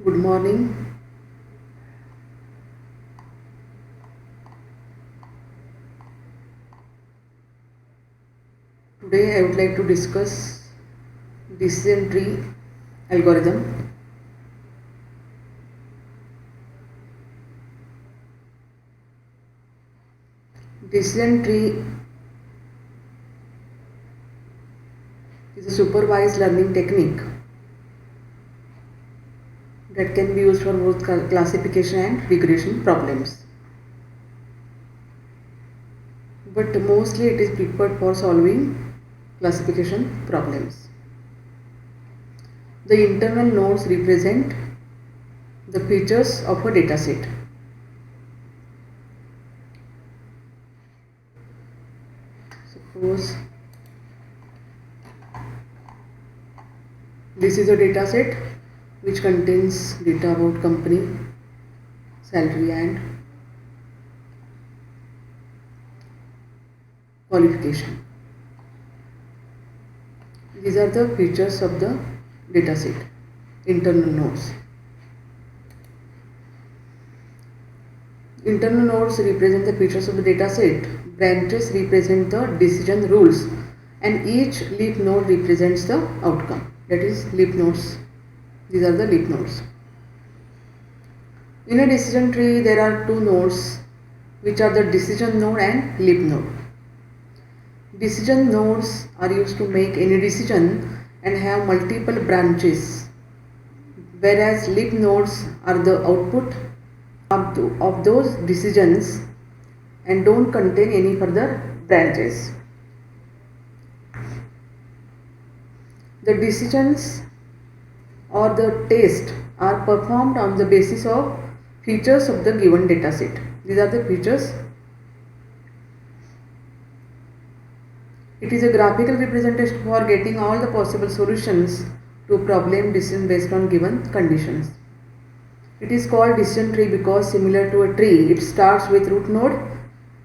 Good morning. Today I would like to discuss decision tree algorithm. Decision tree is a supervised learning technique that can be used for both classification and regression problems. But mostly it is preferred for solving classification problems. The internal nodes represent the features of a dataset. Suppose this is a dataset which contains data about company, salary and qualification. These are the features of the dataset, internal nodes. Internal nodes represent the features of the dataset, branches represent the decision rules, and each leaf node represents the outcome. That is leaf nodes. These are the leaf nodes. In a decision tree, there are two nodes, which are the decision node and leaf node. Decision nodes are used to make any decision and have multiple branches, whereas leaf nodes are the output of those decisions and don't contain any further branches. The decisions or the test are performed on the basis of features of the given dataset. These are the features. It is a graphical representation for getting all the possible solutions to a problem decision based on given conditions. It is called decision tree because similar to a tree, it starts with root node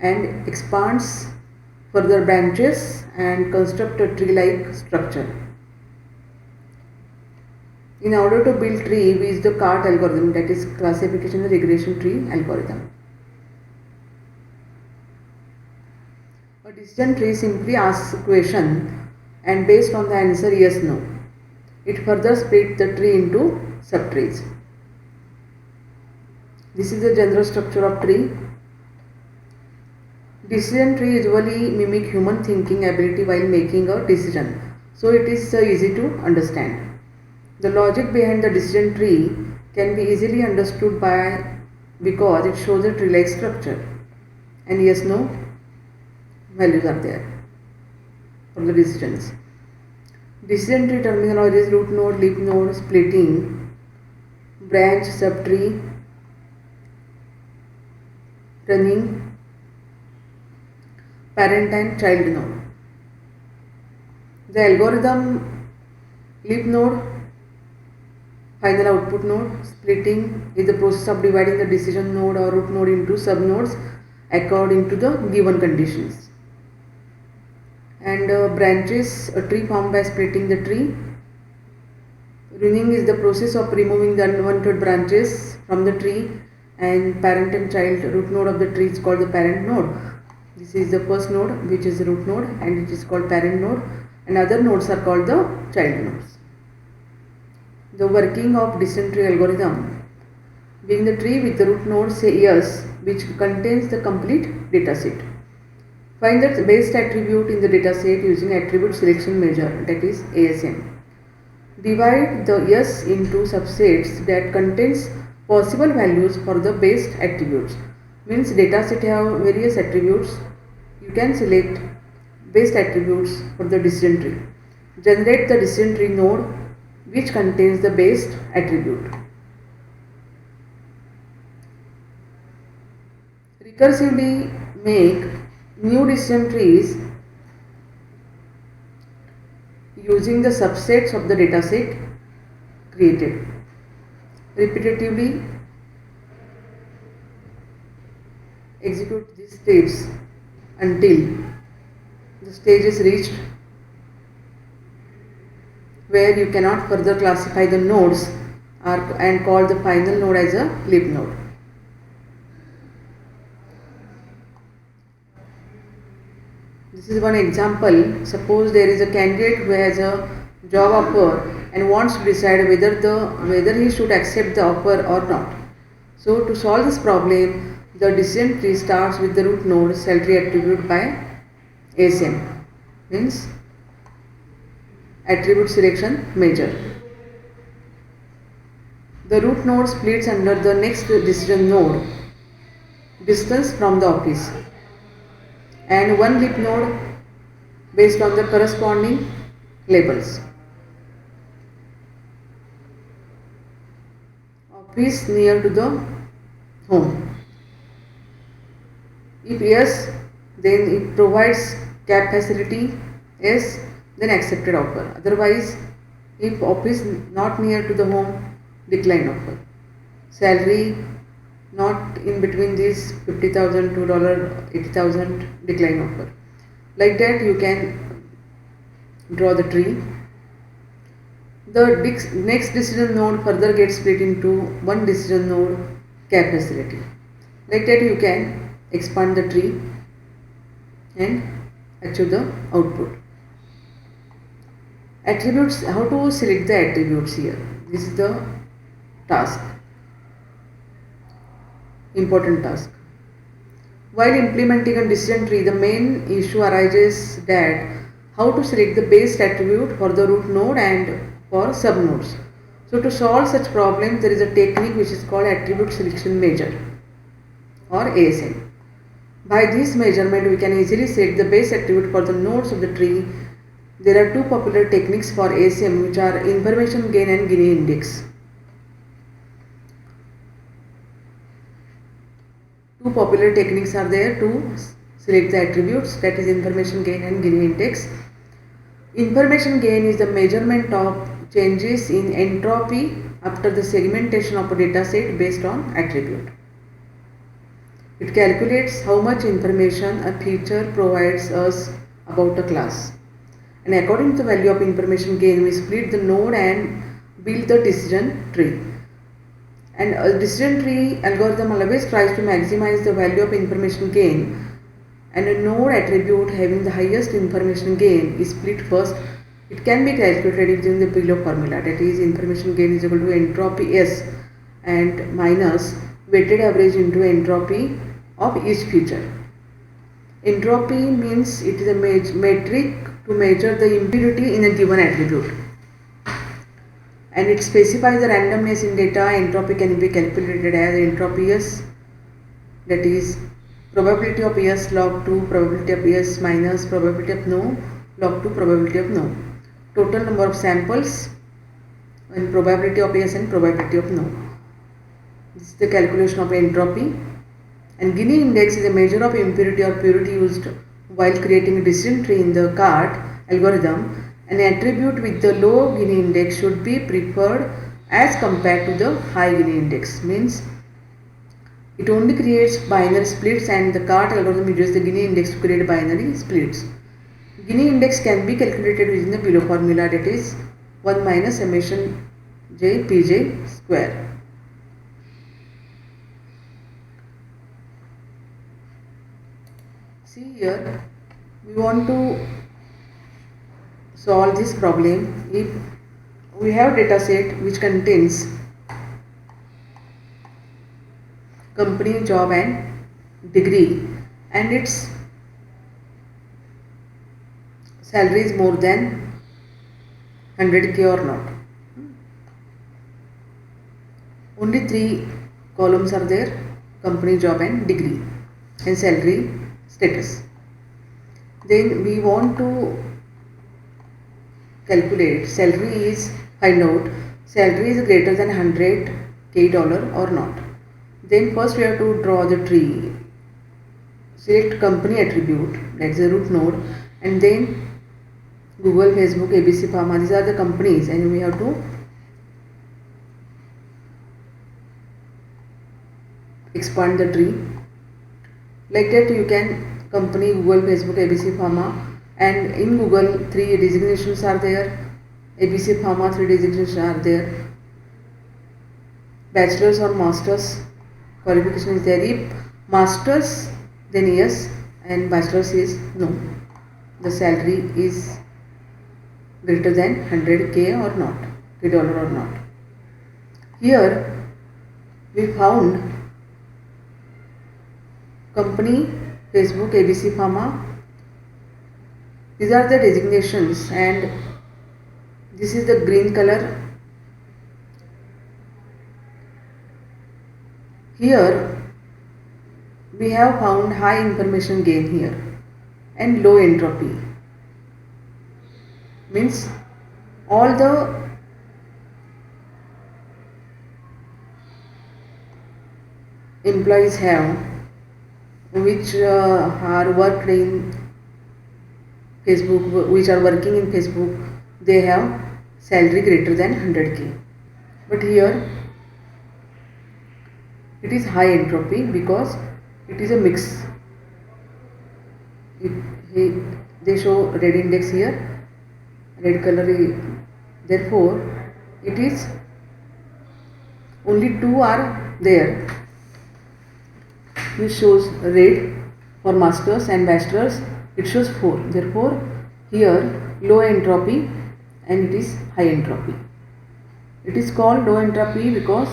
and expands further branches and construct a tree-like structure. In order to build tree, we use the CART algorithm, that is classification and regression tree algorithm. A decision tree simply asks a question and based on the answer yes no, it further splits the tree into subtrees. This is the general structure of tree. Decision tree usually mimic human thinking ability while making a decision, so it is easy to understand. The logic behind the decision tree can be easily understood because it shows a tree-like structure and yes no values are there for the decisions. Decision tree terminology is root node, leaf node, splitting, branch, subtree, running, parent and child node. The algorithm leaf node, final output node, splitting is the process of dividing the decision node or root node into subnodes according to the given conditions. And branches, a tree formed by splitting the tree. Running is the process of removing the unwanted branches from the tree, and parent and child root node of the tree is called the parent node. This is the first node, which is the root node, and it is called parent node, and other nodes are called the child nodes. The working of decision tree algorithm. Being the tree with the root node say yes, which contains the complete dataset. Find the best attribute in the dataset using attribute selection measure, that is ASM. Divide the yes into subsets that contains possible values for the best attributes. Means dataset have various attributes. You can select best attributes for the decision tree. Generate the decision tree node which contains the best attribute. Recursively make new decision trees using the subsets of the dataset created. Repetitively execute these steps until the stage is reached where you cannot further classify the nodes and called the final node as a leaf node. This is one example. Suppose there is a candidate who has a job offer and wants to decide whether he should accept the offer or not. So to solve this problem, the decision tree starts with the root node salary attribute by ASM, means attribute selection measure. The root node splits under the next decision node, distance from the office, and one leaf node based on the corresponding labels. Office near to the home. If yes, then it provides cab facility. Yes, then accepted offer. Otherwise, if office not near to the home, decline offer. Salary not in between these 50,000 to $80,000, decline offer. Like that you can draw the tree. The next decision node further gets split into one decision node cab facility. Like that you can expand the tree and achieve the output. Attributes, how to select the attributes here. This is the task, important task. While implementing a decision tree, the main issue arises that how to select the base attribute for the root node and for subnodes. So to solve such problem, there is a technique which is called attribute selection measure or ASM. By this measurement, we can easily select the base attribute for the nodes of the tree. There are two popular techniques for ASM, which are information gain and Gini index. Two popular techniques are there to select the attributes, that is information gain and Gini index. Information gain is the measurement of changes in entropy after the segmentation of a data set based on attribute. It calculates how much information a feature provides us about a class. And according to the value of information gain, we split the node and build the decision tree. And a decision tree algorithm always tries to maximize the value of information gain, and a node attribute having the highest information gain is split first. It can be calculated using the below formula, that is information gain is equal to entropy S and minus weighted average into entropy of each feature. Entropy means it is a metric to measure the impurity in a given attribute, and it specifies the randomness in data. Entropy can be calculated as entropy S, that is probability of yes log 2 probability of yes minus probability of no log 2 probability of no. Total number of samples and probability of yes and probability of no. This is the calculation of entropy. And Gini index is a measure of impurity or purity used while creating a decision tree in the CART algorithm. An attribute with the low Gini index should be preferred as compared to the high Gini index. Means it only creates binary splits, and the CART algorithm uses the Gini index to create binary splits. Gini index can be calculated using the below formula, that is 1 minus summation j pj square. See here, we want to solve this problem. If we have data set which contains company, job and degree, and its salary is more than 100k or not. Only three columns are there: company, job and degree and salary status. Then we want to calculate salary is, find out salary is greater than $100k or not. Then first we have to draw the tree, select company attribute, that's the root node, and then Google, Facebook, ABC Pharma, these are the companies, and we have to expand the tree. Like that you can company, Google, Facebook, ABC Pharma, and in Google 3 designations are there, ABC Pharma 3 designations are there. bachelor's or master's qualification is there. If master's, then yes, and bachelor's is no. The salary is greater than 100k or not, $100 or not. Here we found company Facebook, ABC Pharma. These are the designations, and this is the green color. Here we have found high information gain here and low entropy. Means all the employees have which are worked in Facebook, which are working in Facebook, they have salary greater than 100k. But here it is high entropy because it is a mix. They show red index here, red color. Therefore, it is only 2 are there, which shows red for masters, and bachelors it shows 4. Therefore, here low entropy and it is high entropy. It is called low entropy because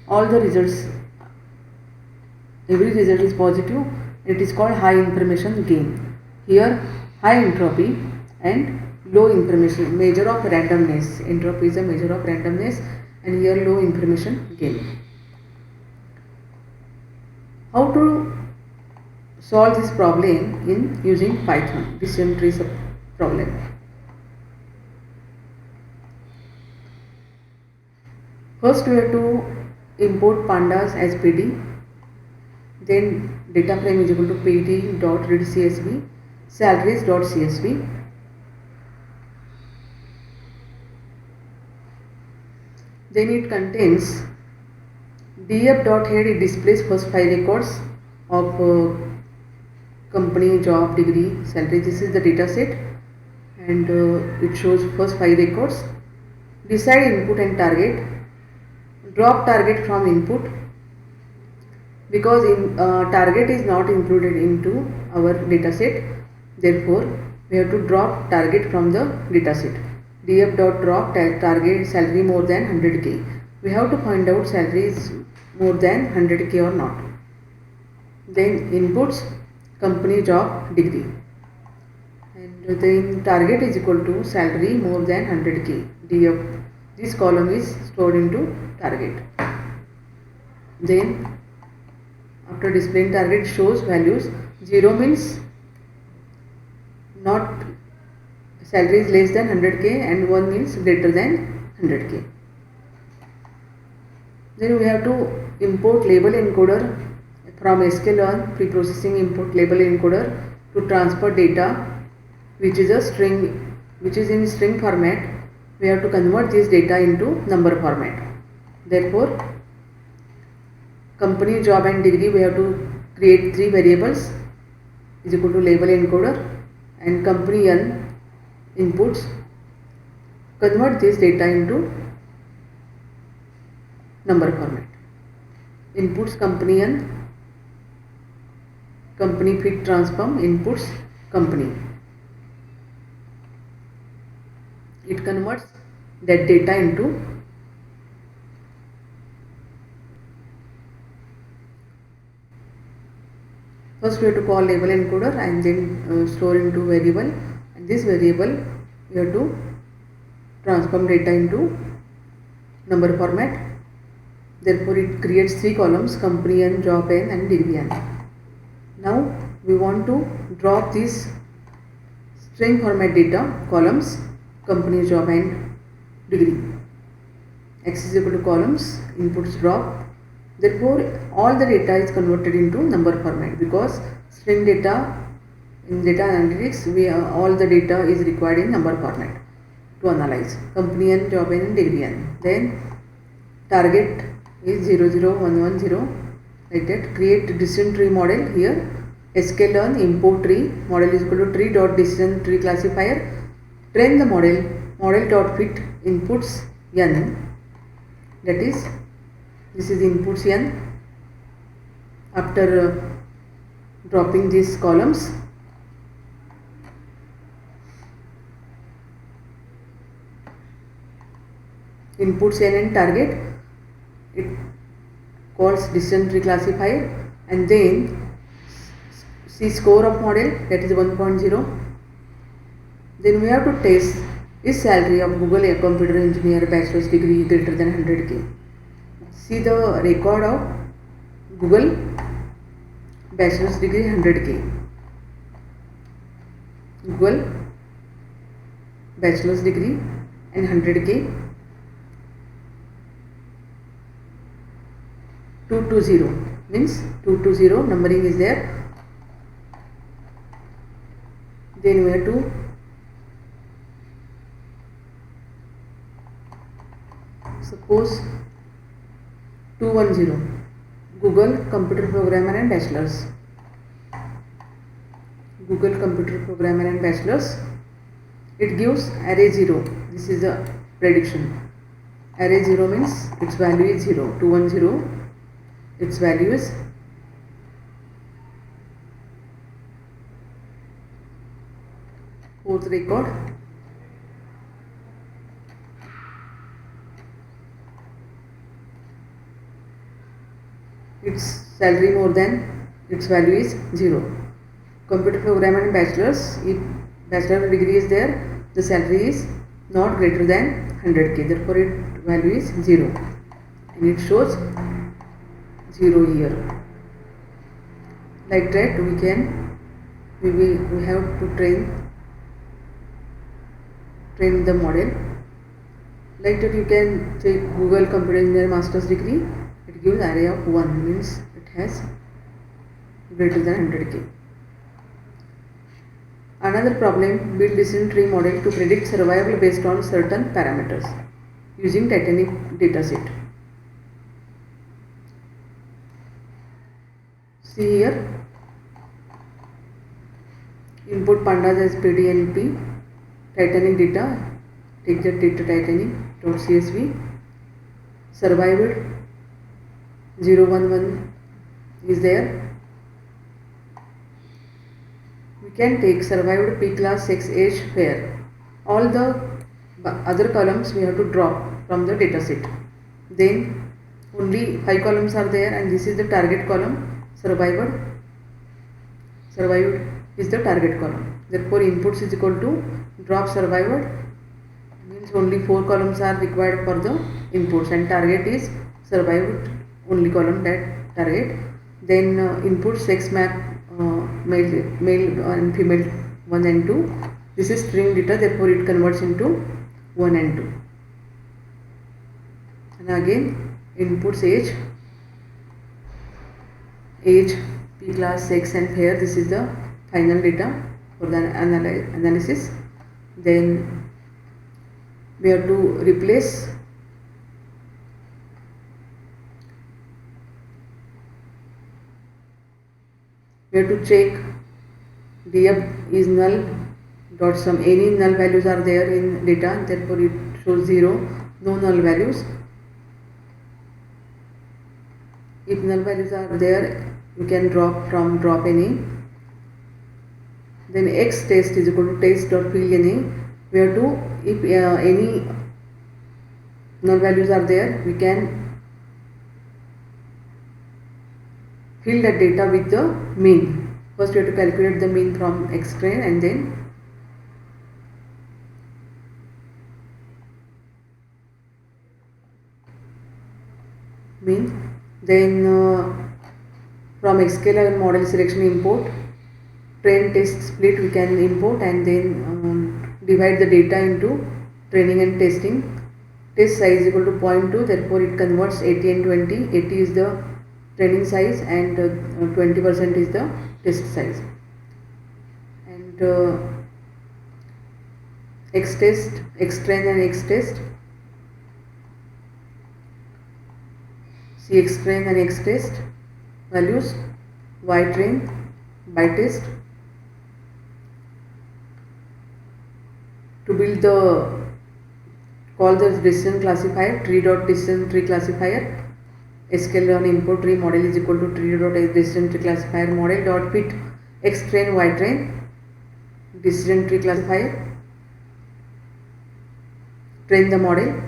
all the results, every result is positive. It is called high information gain. Here high entropy and low information, measure of randomness. Entropy is a measure of randomness, and here low information gain. How to solve this problem in using Python, decision tree problem? First we have to import pandas as PD, then data frame is equal to pd.readcsv, salaries.csv. Then it contains df.head, it displays first 5 records of company, job, degree, salary. This is the data set, and it shows first 5 records. Decide input and target. Drop target from input because target is not included into our data set. Therefore, we have to drop target from the data set. df.drop target salary more than 100k. We have to find out salary is more than 100k or not. Then inputs company, job, degree, and then target is equal to salary more than 100k. df, this column is stored into target. Then after displaying target, shows values. 0 means not salary is less than 100k, and 1 means greater than 100k. Then we have to import label encoder from sklearn preprocessing input label encoder to transfer data which is a string, which is in string format. We have to convert this data into number format. Therefore, company, job and degree, we have to create 3 variables is equal to label encoder and company n inputs. Convert this data into number format. Inputs company n, company fit transform, inputs company. It converts that data into first we have to call label encoder and then store into variable, and this variable we have to transform data into number format. Therefore, it creates 3 columns, company n, job n and degree n. Now we want to drop these string format data columns, company, job and degree. X is equal to columns, inputs drop. Therefore, all the data is converted into number format because string data in data analytics, all the data is required in number format to analyze. Company n, job n and degree n. Then target is 00110, like that. Create decision tree model here. sklearn import tree, model is equal to tree.decision tree classifier. Train the model, model.fit inputs n, that is, this is inputs n. After dropping these columns, inputs n and target, it calls decision tree classifier, and then see score of model, that is 1.0. Then we have to test is salary of Google a computer engineer bachelor's degree greater than 100k. See the record of Google bachelor's degree 100k. Google bachelor's degree and 100k. 220 means 220 numbering is there. Then we have to suppose 210 Google computer programmer and bachelor's. Google computer programmer and bachelor's. It gives array 0. This is the prediction. Array 0 means its value is 0. 210, its value is fourth record. Its salary more than its value is 0. Computer programmer and bachelor's, if bachelor degree is there, the salary is not greater than 100k, therefore its value is 0, and it shows 0 here. Like that we have to train the model. Like that you can check Google computer engineer master's degree. It gives array of 1, means it has greater than 100k. Another problem, build decision tree model to predict survival based on certain parameters using Titanic dataset. See here, input pandas as PDNP, Titanic data, take that data Titanic.csv, survived 011 is there. We can take survived P class, sex, age, pair. All the other columns we have to drop from the dataset. Then only 5 columns are there, and this is the target column. Survived is the target column. Therefore, inputs is equal to drop survived, means only 4 columns are required for the inputs, and target is survived, only column that target. Then input sex map, male and female 1 and 2. This is string data, therefore it converts into 1 and 2. And again inputs age, P class, sex and pair. This is the final data for the analysis. Then we have to replace we have to check df is null dot sum. Any null values are there in data, therefore it shows 0, no null values. If null values are there, you can drop any. Then x test is equal to test.fill We have to, if any null values are there, we can fill that data with the mean. First we have to calculate the mean from xtrain and then mean. Then from xk11 model selection import, train test split we can import, and then divide the data into training and testing. Test size is equal to 0.2, therefore it converts 80 and 20. 80 is the training size and 20% is the test size. And xtest, xtrain and xtest. See xtrain and xtest values, ytrain, bytest. To build the call the decision classifier tree.decision tree classifier. SQL on import tree model is equal to tree.decision tree classifier model dot fit x train y train decision tree classifier. Train the model,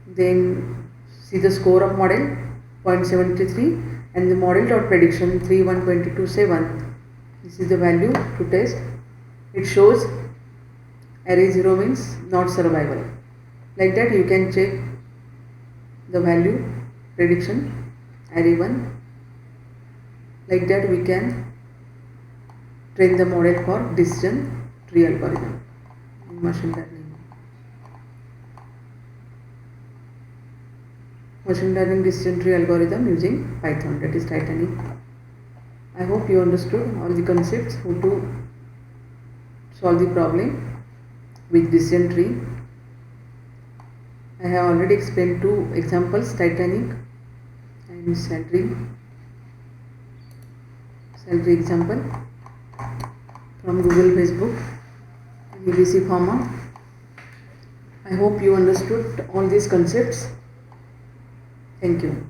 then see the score of model 0.73 and the model dot prediction 31227. This is the value to test. It shows array 0 means not survival. Like that you can check the value prediction array 1. Like that we can train the model for decision tree algorithm in machine learning. Machine learning decision tree algorithm using Python, that is Titanic. I hope you understood all the concepts how to solve the problem with decision tree. I have already explained two examples, Titanic and salary example from Google, Facebook, and BBC Pharma. I hope you understood all these concepts. Thank you.